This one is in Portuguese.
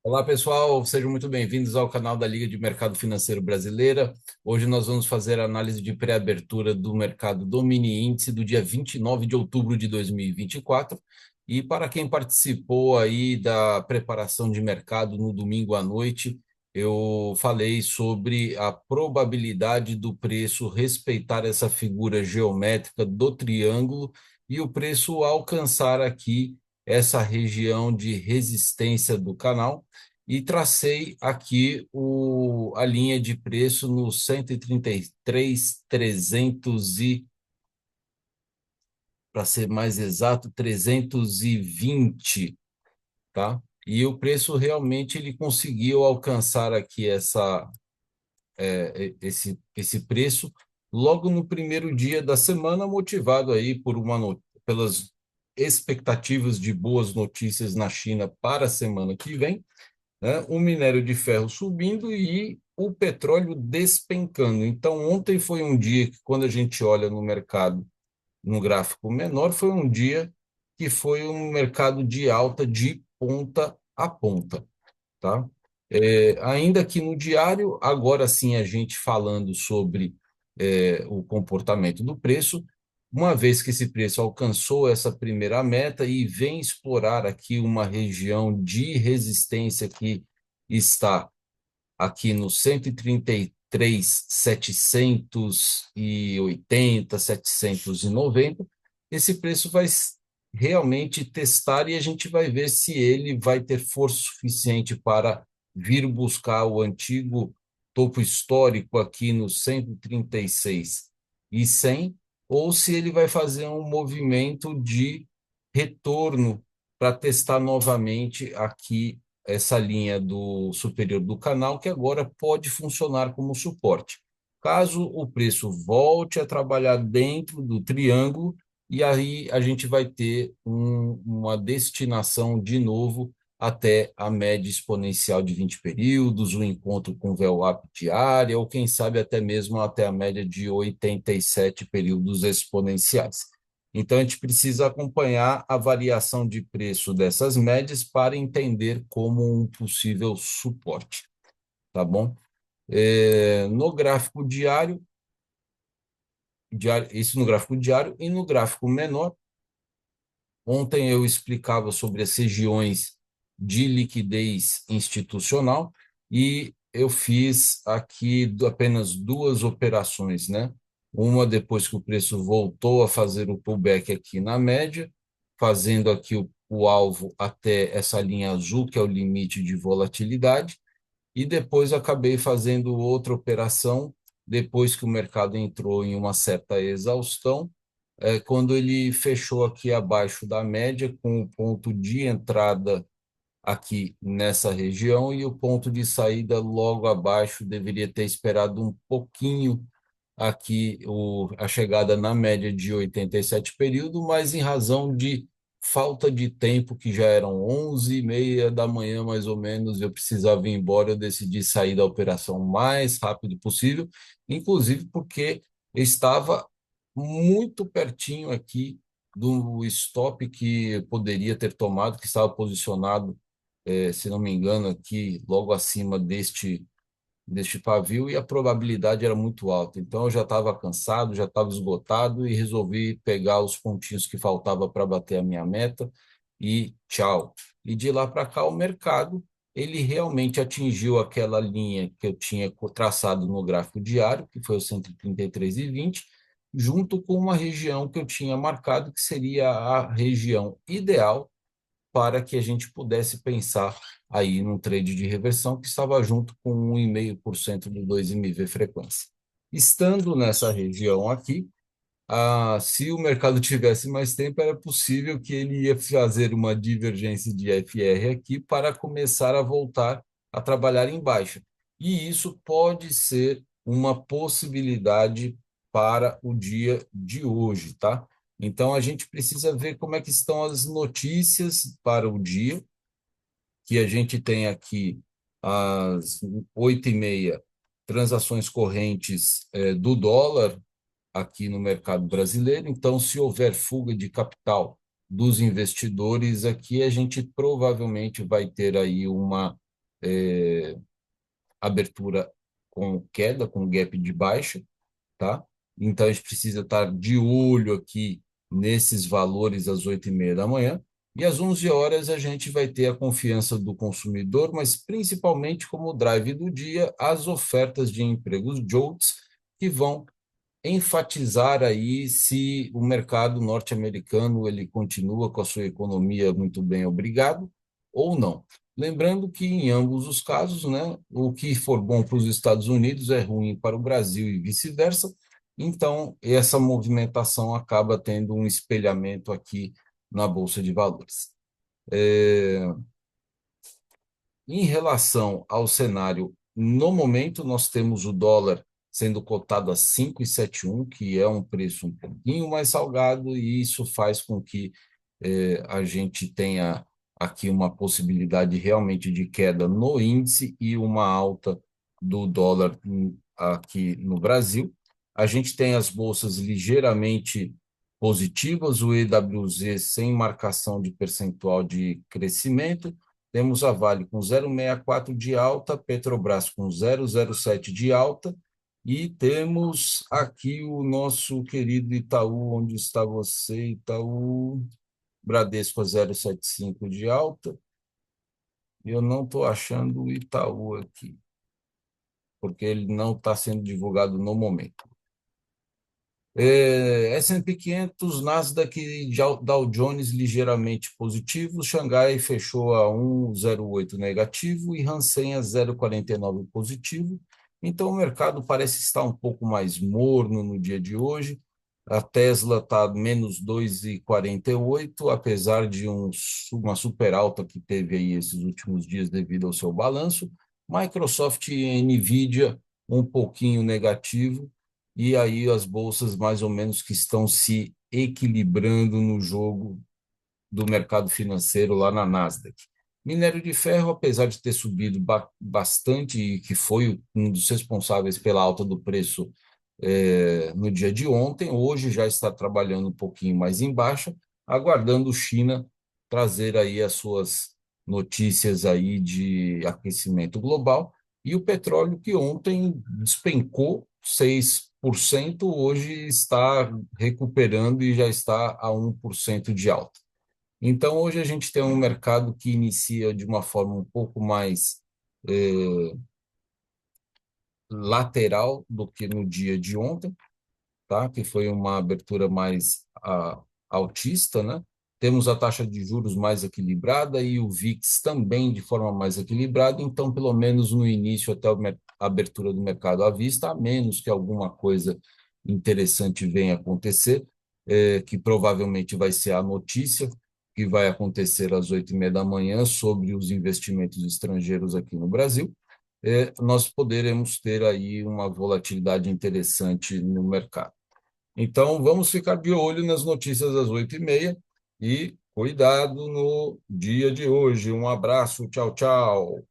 Olá, pessoal, sejam muito bem-vindos ao canal da Liga de Mercado Financeiro Brasileira. Hoje nós vamos fazer a análise de pré-abertura do mercado do mini índice do dia 29 de outubro de 2024. E para quem participou aí da preparação de mercado no domingo à noite, eu falei sobre a probabilidade do preço respeitar essa figura geométrica do triângulo e o preço alcançar aqui essa região de resistência do canal e tracei aqui a linha de preço no 133.300 para ser mais exato, 320, tá? E o preço realmente ele conseguiu alcançar aqui esse preço logo no primeiro dia da semana, motivado aí pelas expectativas de boas notícias na China para a semana que vem, né? O minério de ferro subindo e o petróleo despencando. Então, ontem foi um dia que, quando a gente olha no mercado, no gráfico menor, foi um dia que foi um mercado de alta de ponta a ponta, tá? Ainda que no diário, agora sim a gente falando sobre o comportamento do preço, uma vez que esse preço alcançou essa primeira meta e vem explorar aqui uma região de resistência que está aqui no 133.780, 790, esse preço vai realmente testar e a gente vai ver se ele vai ter força suficiente para vir buscar o antigo topo histórico aqui no 136.100, ou se ele vai fazer um movimento de retorno para testar novamente aqui essa linha do superior do canal, que agora pode funcionar como suporte. Caso o preço volte a trabalhar dentro do triângulo, e aí a gente vai ter uma destinação de novo até a média exponencial de 20 períodos, o encontro com VWAP diária, ou quem sabe até mesmo até a média de 87 períodos exponenciais. Então, a gente precisa acompanhar a variação de preço dessas médias para entender como um possível suporte, tá bom? No gráfico isso no gráfico diário e no gráfico menor. Ontem eu explicava sobre as regiões de liquidez institucional e eu fiz aqui apenas duas operações, né? Uma depois que o preço voltou a fazer o pullback aqui na média, fazendo aqui o alvo até essa linha azul, que é o limite de volatilidade, e depois acabei fazendo outra operação depois que o mercado entrou em uma certa exaustão, quando ele fechou aqui abaixo da média, com o ponto de entrada aqui nessa região e o ponto de saída logo abaixo. Deveria ter esperado um pouquinho aqui a chegada na média de 87 período, mas em razão de falta de tempo, que já eram 11h30 da manhã, mais ou menos, eu precisava ir embora, eu decidi sair da operação o mais rápido possível, inclusive porque eu estava muito pertinho aqui do stop que eu poderia ter tomado, que estava posicionado, se não me engano, aqui logo acima deste pavio, e a probabilidade era muito alta. Então eu já estava cansado, já estava esgotado e resolvi pegar os pontinhos que faltava para bater a minha meta e tchau. E de lá para cá o mercado ele realmente atingiu aquela linha que eu tinha traçado no gráfico diário, que foi o 133,20, junto com uma região que eu tinha marcado que seria a região ideal para que a gente pudesse pensar aí num trade de reversão que estava junto com 1,5% do 2 MV frequência. Estando nessa região aqui, se o mercado tivesse mais tempo, era possível que ele ia fazer uma divergência de FR aqui para começar a voltar a trabalhar em baixa. E isso pode ser uma possibilidade para o dia de hoje, tá? Então, a gente precisa ver como é que estão as notícias para o dia, que a gente tem aqui às 8h30, transações correntes do dólar aqui no mercado brasileiro. Então, se houver fuga de capital dos investidores aqui, a gente provavelmente vai ter aí uma abertura com queda, com gap de baixa, tá? Então, a gente precisa estar de olho aqui nesses valores às 8h30 da manhã. E às 11 horas a gente vai ter a confiança do consumidor, mas principalmente como drive do dia, as ofertas de empregos JOLTS, que vão enfatizar aí se o mercado norte-americano ele continua com a sua economia muito bem, obrigado, ou não. Lembrando que em ambos os casos, né, o que for bom para os Estados Unidos é ruim para o Brasil e vice-versa. Então, essa movimentação acaba tendo um espelhamento aqui na Bolsa de Valores. Em relação ao cenário, no momento nós temos o dólar sendo cotado a 5,71, que é um preço um pouquinho mais salgado, e isso faz com que a gente tenha aqui uma possibilidade realmente de queda no índice e uma alta do dólar aqui no Brasil. A gente tem as bolsas ligeiramente positivas, o EWZ sem marcação de percentual de crescimento, temos a Vale com 0,64 de alta, Petrobras com 0,07 de alta, e temos aqui o nosso querido Itaú, onde está você, Itaú? Bradesco a 0,75 de alta. Eu não estou achando o Itaú aqui, porque ele não está sendo divulgado no momento. S&P 500, Nasdaq e Dow Jones ligeiramente positivos, Xangai fechou a 1,08 negativo e Hansen a 0,49 positivo. Então, o mercado parece estar um pouco mais morno no dia de hoje. A Tesla está menos 2,48, apesar de uma super alta que teve aí esses últimos dias devido ao seu balanço. Microsoft e Nvidia um pouquinho negativo, e aí as bolsas mais ou menos que estão se equilibrando no jogo do mercado financeiro lá na Nasdaq. Minério de ferro, apesar de ter subido bastante e que foi um dos responsáveis pela alta do preço no dia de ontem, hoje já está trabalhando um pouquinho mais em baixa, aguardando China trazer aí as suas notícias aí de aquecimento global. E o petróleo, que ontem despencou 6%, hoje está recuperando e já está a 1% de alta. Então, hoje a gente tem um mercado que inicia de uma forma um pouco mais lateral do que no dia de ontem, tá? Que foi uma abertura mais altista, né? Temos a taxa de juros mais equilibrada e o VIX também de forma mais equilibrada, então, pelo menos no início, até a abertura do mercado à vista, a menos que alguma coisa interessante venha acontecer, que provavelmente vai ser a notícia que vai acontecer às 8h30 da manhã sobre os investimentos estrangeiros aqui no Brasil, nós poderemos ter aí uma volatilidade interessante no mercado. Então, vamos ficar de olho nas notícias às 8h30 e cuidado no dia de hoje. Um abraço, tchau, tchau.